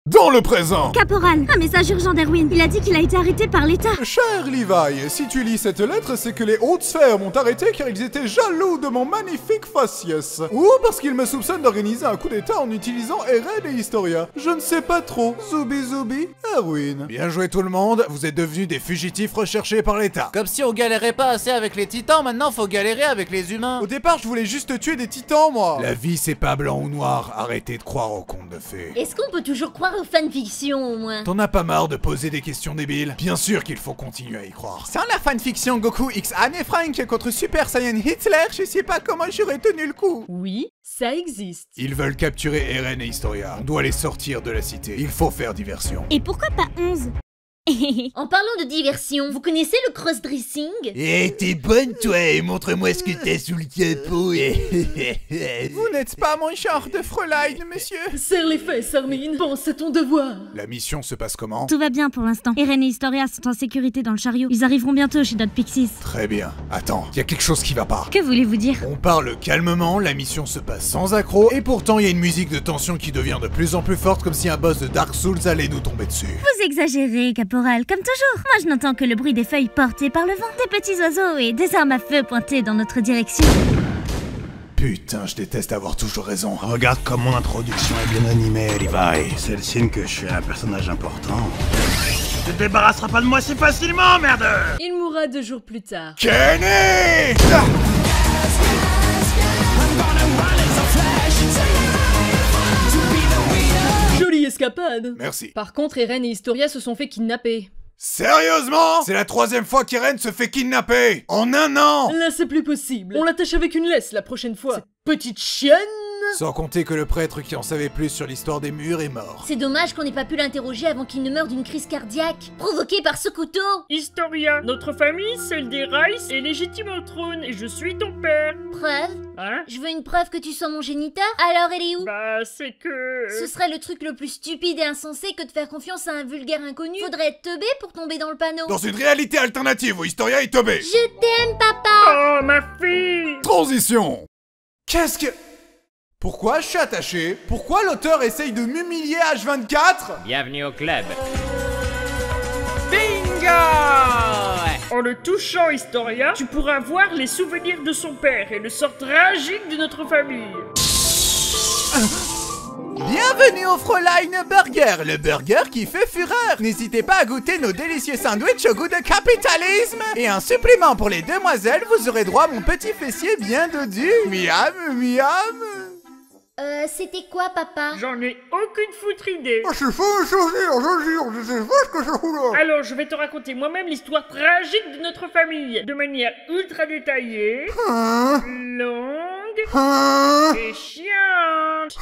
Dans le présent. Caporal, un message urgent d'Erwin. Il a dit qu'il a été arrêté par l'État. Cher Levi, si tu lis cette lettre, c'est que les hautes sphères m'ont arrêté car ils étaient jaloux de mon magnifique faciès. Ou parce qu'ils me soupçonnent d'organiser un coup d'état en utilisant Eren et Historia. Je ne sais pas trop. Zoubi zoubi, Erwin. Bien joué tout le monde, vous êtes devenus des fugitifs recherchés par l'État. Comme si on galérait pas assez avec les titans, maintenant faut galérer avec les humains. Au départ, je voulais juste tuer des titans, moi. La vie, c'est pas blanc ou noir. Arrêtez de croire aux contes de fées. Est-ce qu'on peut toujours croire aux fanfictions, au moins? T'en as pas marre de poser des questions débiles? Bien sûr qu'il faut continuer à y croire. Sans la fanfiction Goku X Anne Frank contre Super Saiyan Hitler, je sais pas comment j'aurais tenu le coup. Oui, ça existe. Ils veulent capturer Eren et Historia. On doit les sortir de la cité. Il faut faire diversion. Et pourquoi pas 11? En parlant de diversion, vous connaissez le cross-dressing? Eh, t'es bonne toi, et montre-moi ce que t'as sous le capot. Vous n'êtes pas mon genre de Fräulein, monsieur. Serre les fesses, Armin, pense à ton devoir. La mission se passe comment? Tout va bien pour l'instant. Eren et Historia sont en sécurité dans le chariot. Ils arriveront bientôt chez Dot Pixies. Très bien. Attends, il y a quelque chose qui va pas. Que voulez-vous dire? On parle calmement, la mission se passe sans accroc, et pourtant il y a une musique de tension qui devient de plus en plus forte comme si un boss de Dark Souls allait nous tomber dessus. Vous exagérez, Caporal, comme toujours. Moi, je n'entends que le bruit des feuilles portées par le vent, des petits oiseaux et des armes à feu pointées dans notre direction. Putain, je déteste avoir toujours raison. Regarde comme mon introduction est bien animée, Levi. C'est le signe que je suis un personnage important. Tu te débarrasseras pas de moi si facilement, merde! Il mourra 2 jours plus tard. Kenny! Jolie escapade. Merci. Par contre, Eren et Historia se sont fait kidnapper. Sérieusement? C'est la 3e fois qu'Eren se fait kidnapper! En un an! Là, c'est plus possible. On l'attache avec une laisse la prochaine fois. Cette petite chienne! Sans compter que le prêtre qui en savait plus sur l'histoire des murs est mort. C'est dommage qu'on n'ait pas pu l'interroger avant qu'il ne meure d'une crise cardiaque, provoquée par ce couteau. Historia, notre famille, celle des Rice, est légitime au trône et je suis ton père. Preuve? Hein? Je veux une preuve que tu sois mon géniteur. Alors elle est où? Bah, c'est que... Ce serait le truc le plus stupide et insensé que de faire confiance à un vulgaire inconnu. Faudrait être teubé pour tomber dans le panneau. Dans une réalité alternative où Historia est tombée. Je t'aime, papa. Oh, ma fille! Transition. Qu'est-ce que... Pourquoi je suis attaché? Pourquoi l'auteur essaye de m'humilier H24? Bienvenue au club. Bingo! En le touchant, Historia, tu pourras voir les souvenirs de son père et le sort tragique de notre famille. Bienvenue au Fräulein Burger, le burger qui fait fureur. N'hésitez pas à goûter nos délicieux sandwichs au goût de capitalisme. Et un supplément pour les demoiselles, vous aurez droit à mon petit fessier bien dodu. Miam, miam. C'était quoi, papa? J'en ai aucune foutre idée. C'est faux, je sais pas ce que ça fout là. Alors, je vais te raconter moi-même l'histoire tragique de notre famille, de manière ultra détaillée, longue et chiante.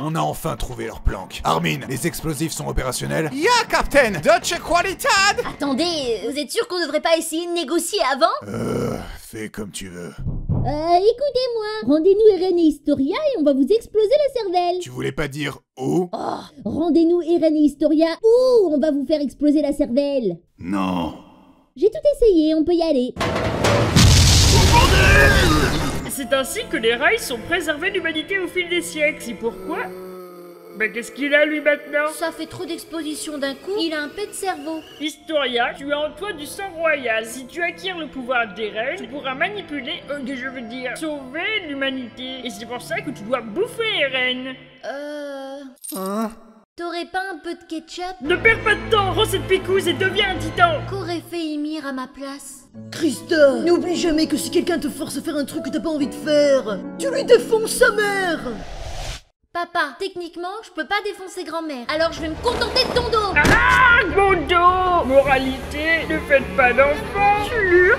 On a enfin trouvé leur planque. Armin, les explosifs sont opérationnels? Ya, Captain! Deutsche Qualität! Attendez, vous êtes sûr qu'on devrait pas essayer de négocier avant? Fais comme tu veux. Écoutez-moi, rendez-nous Eren et Historia et on va vous exploser la cervelle. Tu voulais pas dire où? Oh, rendez-nous Eren et Historia ou on va vous faire exploser la cervelle. Non. J'ai tout essayé, on peut y aller. C'est ainsi que les rails ont préservé l'humanité au fil des siècles. C'est pourquoi... Mais qu'est-ce qu'il a lui maintenant? Ça fait trop d'expositions d'un coup, il a un pet de cerveau. Historia, tu as en toi du sang royal. Si tu acquiers le pouvoir d'Eren, tu pourras manipuler, je veux dire, sauver l'humanité. Et c'est pour ça que tu dois bouffer Eren. T'aurais pas un peu de ketchup? Ne perds pas de temps, rends cette picouse et deviens un titan. Qu'aurait fait Ymir à ma place? Christa, n'oublie jamais que si quelqu'un te force à faire un truc que t'as pas envie de faire, tu lui défonces sa mère. Papa, techniquement, je peux pas défoncer grand-mère, alors je vais me contenter de ton dos. Ah, mon dos! Moralité, ne faites pas d'enfants. Slurp.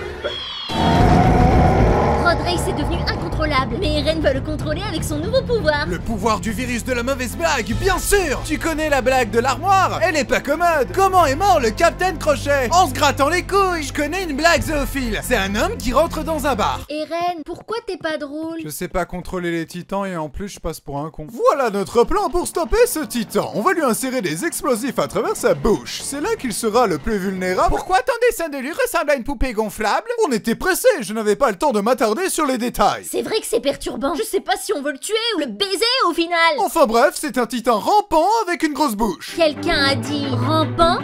Road Race est devenu incontrôlable, mais Eren va le contrôler avec son nouveau pouvoir. Le pouvoir du virus de la mauvaise blague, bien sûr! Tu connais la blague de l'armoire? Elle est pas commode! Comment est mort le Capitaine Crochet? En se grattant les couilles! Je connais une blague zoophile! C'est un homme qui rentre dans un bar. Eren, pourquoi t'es pas drôle? Je sais pas contrôler les titans et en plus je passe pour un con. Voilà notre plan pour stopper ce titan. On va lui insérer des explosifs à travers sa bouche. C'est là qu'il sera le plus vulnérable. Pourquoi ton dessin de lui ressemble à une poupée gonflable? On était pressés, je n'avais pas le temps de m'attarder sur les détails. C'est vrai vrai que c'est perturbant. Je sais pas si on veut le tuer ou le baiser au final. Enfin bref, c'est un titan rampant avec une grosse bouche. Quelqu'un a dit rampant?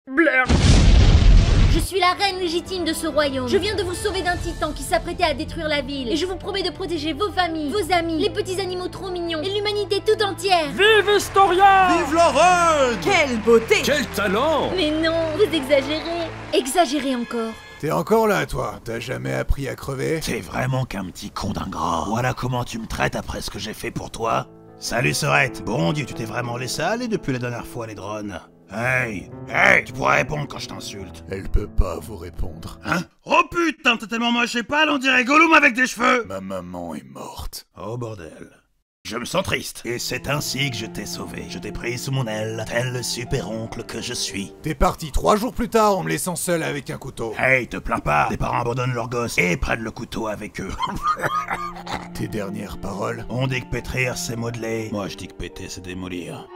Blair. Je suis la reine légitime de ce royaume. Je viens de vous sauver d'un titan qui s'apprêtait à détruire la ville. Et je vous promets de protéger vos familles, vos amis, les petits animaux trop mignons et l'humanité tout entière. Vive Historia! Vive la reine! Quelle beauté! Quel talent! Mais non, vous exagérez. Exagérez encore. T'es encore là, toi? T'as jamais appris à crever? T'es vraiment qu'un petit con d'ingrat. Voilà comment tu me traites après ce que j'ai fait pour toi. Salut Sorette. Bon Dieu, tu t'es vraiment laissé aller depuis la dernière fois, les drones. Hey, tu pourras répondre quand je t'insulte. Elle peut pas vous répondre. Hein? Oh putain, t'es tellement moche et pâle, on dirait Gollum avec des cheveux. Ma maman est morte. Oh bordel. Je me sens triste. Et c'est ainsi que je t'ai sauvé. Je t'ai pris sous mon aile, tel le super-oncle que je suis. T'es parti 3 jours plus tard en me laissant seul avec un couteau. Hey, te plains pas. Tes parents abandonnent leurs gosses et prennent le couteau avec eux. Tes dernières paroles? On dit que pétrir, c'est modeler. Moi, je dis que péter, c'est démolir.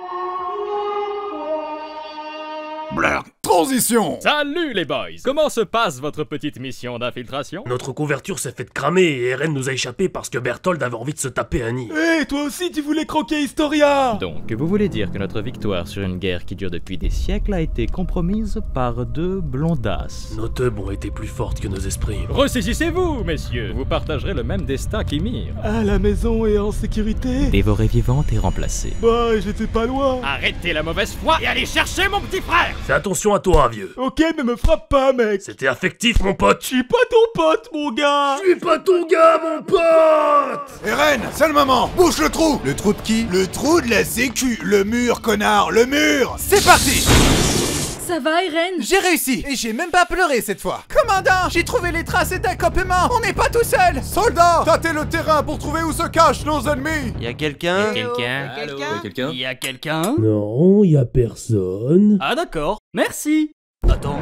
Blurg. Transition! Salut les boys! Comment se passe votre petite mission d'infiltration? Notre couverture s'est faite cramer et Eren nous a échappé parce que Berthold avait envie de se taper un nid. Hé, toi aussi tu voulais croquer Historia! Donc, vous voulez dire que notre victoire sur une guerre qui dure depuis des siècles a été compromise par deux blondasses? Nos teubs ont été plus fortes que nos esprits. Ressaisissez-vous, messieurs! Vous partagerez le même destin qu'Ymir. Ah, la maison est en sécurité? Dévorée vivante et remplacée. Bah, j'étais pas loin. Arrêtez la mauvaise foi et allez chercher mon petit frère! Fais attention à toi, vieux. Ok, mais me frappe pas, mec. C'était affectif, mon pote. Je suis pas ton pote, mon gars. Je suis pas ton gars, mon pote. Eren, c'est le moment. Bouche le trou. Le trou de qui? Le trou de la sécu. Le mur, connard, le mur. C'est parti. Ça va, Eren? J'ai réussi et j'ai même pas pleuré cette fois. Commandant, j'ai trouvé les traces d'accouplement. On n'est pas tout seul. Soldats, tâtez le terrain pour trouver où se cachent nos ennemis. Y'a quelqu'un? Quelqu'un? Quelqu'un? Non, y a personne. Ah d'accord, merci. Attends.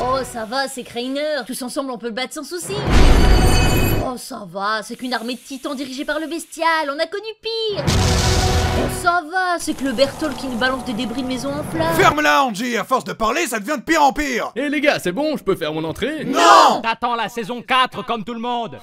Oh, ça va, c'est Crainer. Tous ensemble, on peut le battre sans souci. Oh, ça va, c'est qu'une armée de titans dirigée par le bestial. On a connu pire. Oh, ça va, c'est que le Berthold qui nous balance des débris de maison en flammes. Ferme-la, Angie. À force de parler, ça devient de pire en pire. Eh les gars, c'est bon, je peux faire mon entrée? Non! T'attends la saison 4 comme tout le monde.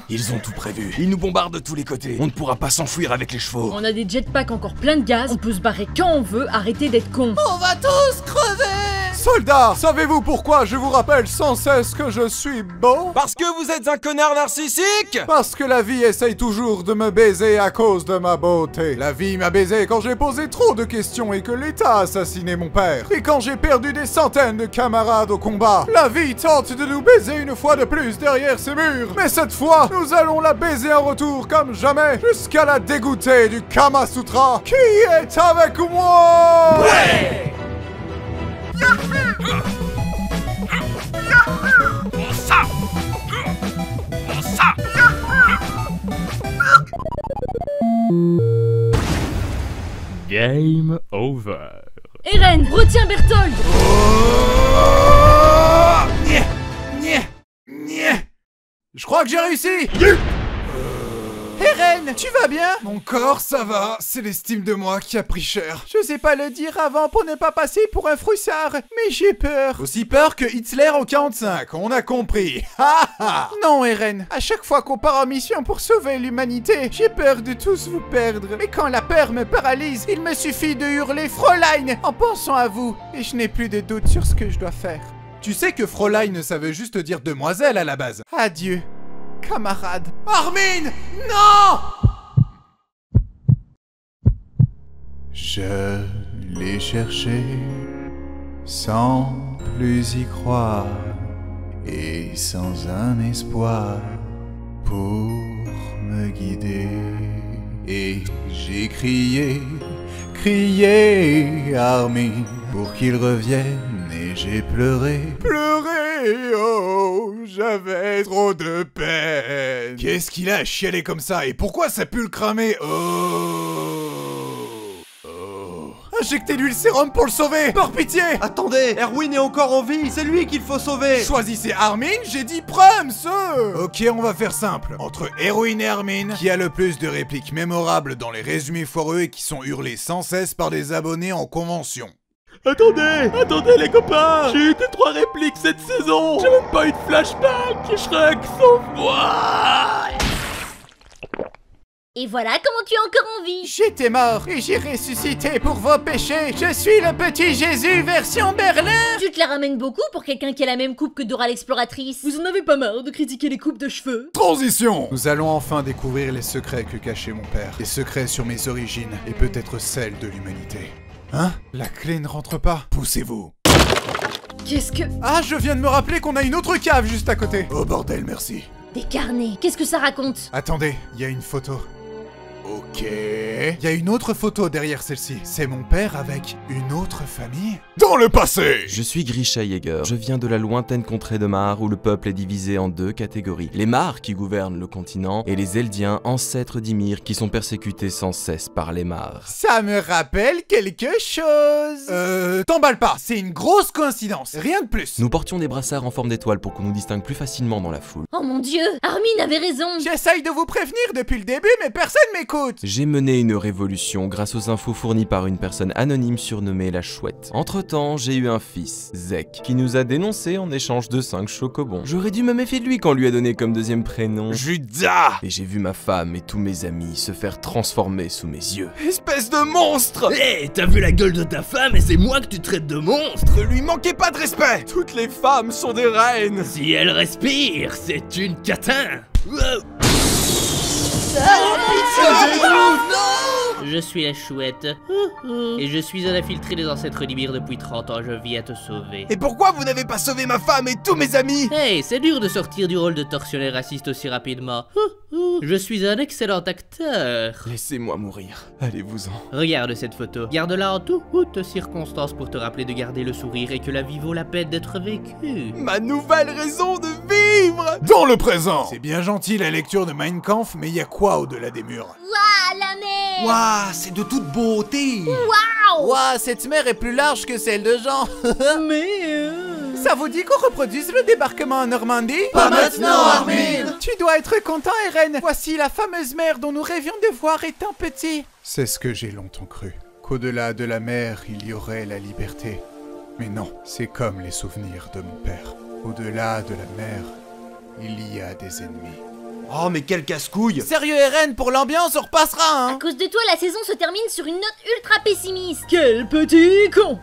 Ils ont tout prévu. Ils nous bombardent de tous les côtés. On ne pourra pas s'enfuir avec les chevaux. On a des jetpacks encore plein de gaz, on peut se barrer quand on veut, arrêtez d'être cons. On va tous crever. Soldats, savez-vous pourquoi je vous rappelle sans cesse que je suis beau? Parce que vous êtes un connard narcissique? Parce que la vie essaye toujours de me baiser à cause de ma beauté. La vie m'a baisé quand j'ai posé trop de questions et que l'État a assassiné mon père. Et quand j'ai perdu des centaines de camarades au combat. La vie tente de nous baiser une fois de plus derrière ces murs. Mais cette fois, nous allons la baiser en retour comme jamais, jusqu'à la dégoûter du Kama Sutra. Qui est avec moi? Ouais! Game over. Eren, retiens Berthold. Je crois que j'ai réussi. Eren, tu vas bien? Mon corps, ça va. C'est l'estime de moi qui a pris cher. Je sais pas le dire avant pour ne pas passer pour un froussard, mais j'ai peur. Aussi peur que Hitler en 45, On a compris. Non, Eren, à chaque fois qu'on part en mission pour sauver l'humanité, j'ai peur de tous vous perdre. Mais quand la peur me paralyse, il me suffit de hurler Fräulein en pensant à vous, et je n'ai plus de doute sur ce que je dois faire. Tu sais que Fräulein ça veut juste dire demoiselle à la base. Adieu, camarade. Armin, non! Je l'ai cherché sans plus y croire et sans un espoir pour me guider. Et j'ai crié Armin pour qu'il revienne et j'ai pleuré, oh, j'avais trop de peine. Qu'est-ce qu'il a chialé comme ça et pourquoi ça pue le cramer? Injectez-lui le sérum pour le sauver, par pitié. Attendez, Erwin est encore en vie, c'est lui qu'il faut sauver. Choisissez Armin, j'ai dit Prums. Ok, on va faire simple. Entre Erwin et Armin, qui a le plus de répliques mémorables dans les résumés foireux et qui sont hurlés sans cesse par des abonnés en convention? Attendez les copains. J'ai eu que 3 répliques cette saison. J'ai même pas eu de flashback. Shrek, sauve-moi. Et voilà comment tu es encore en vie. J'étais mort et j'ai ressuscité pour vos péchés. Je suis le petit Jésus version Berlin. Tu te la ramènes beaucoup pour quelqu'un qui a la même coupe que Dora l'exploratrice. Vous en avez pas marre de critiquer les coupes de cheveux? Transition. Nous allons enfin découvrir les secrets que cachait mon père. Les secrets sur mes origines et peut-être celles de l'humanité. Hein? La clé ne rentre pas. Poussez-vous. Qu'est-ce que... Ah, je viens de me rappeler qu'on a une autre cave juste à côté. Oh bordel, merci. Des carnets. Qu'est-ce que ça raconte? Attendez, il y a une photo. Ok. Il y a une autre photo derrière celle-ci. C'est mon père avec une autre famille? Dans le passé! Je suis Grisha Yeager. Je viens de la lointaine contrée de Mar où le peuple est divisé en 2 catégories. Les Mar qui gouvernent le continent et les Eldiens, ancêtres d'Ymir, qui sont persécutés sans cesse par les Mar. Ça me rappelle quelque chose. T'emballe pas, c'est une grosse coïncidence, rien de plus. Nous portions des brassards en forme d'étoile pour qu'on nous distingue plus facilement dans la foule. Oh mon dieu, Armin avait raison. J'essaye de vous prévenir depuis le début, mais personne m'écoute. J'ai mené une révolution grâce aux infos fournies par une personne anonyme surnommée la Chouette. Entre-temps, j'ai eu un fils, Zek, qui nous a dénoncé en échange de 5 chocobons. J'aurais dû me méfier de lui quand on lui a donné comme deuxième prénom Judas. Et j'ai vu ma femme et tous mes amis se faire transformer sous mes yeux. Espèce de monstre. Hé, t'as vu la gueule de ta femme et c'est moi que tu traites de monstre? Ne lui manquez pas de respect. Toutes les femmes sont des reines. Si elle respire, c'est une catin. Je suis la Chouette. Et je suis un infiltré des ancêtres d'Ymir depuis 30 ans, je viens te sauver. Et pourquoi vous n'avez pas sauvé ma femme et tous mes amis? Hey, c'est dur de sortir du rôle de tortionnaire raciste aussi rapidement. Je suis un excellent acteur. Laissez-moi mourir, allez-vous-en. Regarde cette photo. Garde-la en toutes circonstances pour te rappeler de garder le sourire et que la vie vaut la peine d'être vécue. Ma nouvelle raison de vivre. Dans le présent. C'est bien gentil la lecture de Mein Kampf, mais il y a quoi au-delà des murs? Waouh, la mer. Waouh, c'est de toute beauté. Waouh. Waouh, cette mer est plus large que celle de Jean. Mais... Ça vous dit qu'on reproduise le débarquement en Normandie? Pas maintenant, Armin. Tu dois être content, Eren. Voici la fameuse mer dont nous rêvions de voir étant petits. C'est ce que j'ai longtemps cru. Qu'au-delà de la mer, il y aurait la liberté. Mais non, c'est comme les souvenirs de mon père. Au-delà de la mer, il y a des ennemis. Oh, mais quel casse-couille. Sérieux, Eren, pour l'ambiance, on repassera, hein. À cause de toi, la saison se termine sur une note ultra pessimiste. Quel petit con.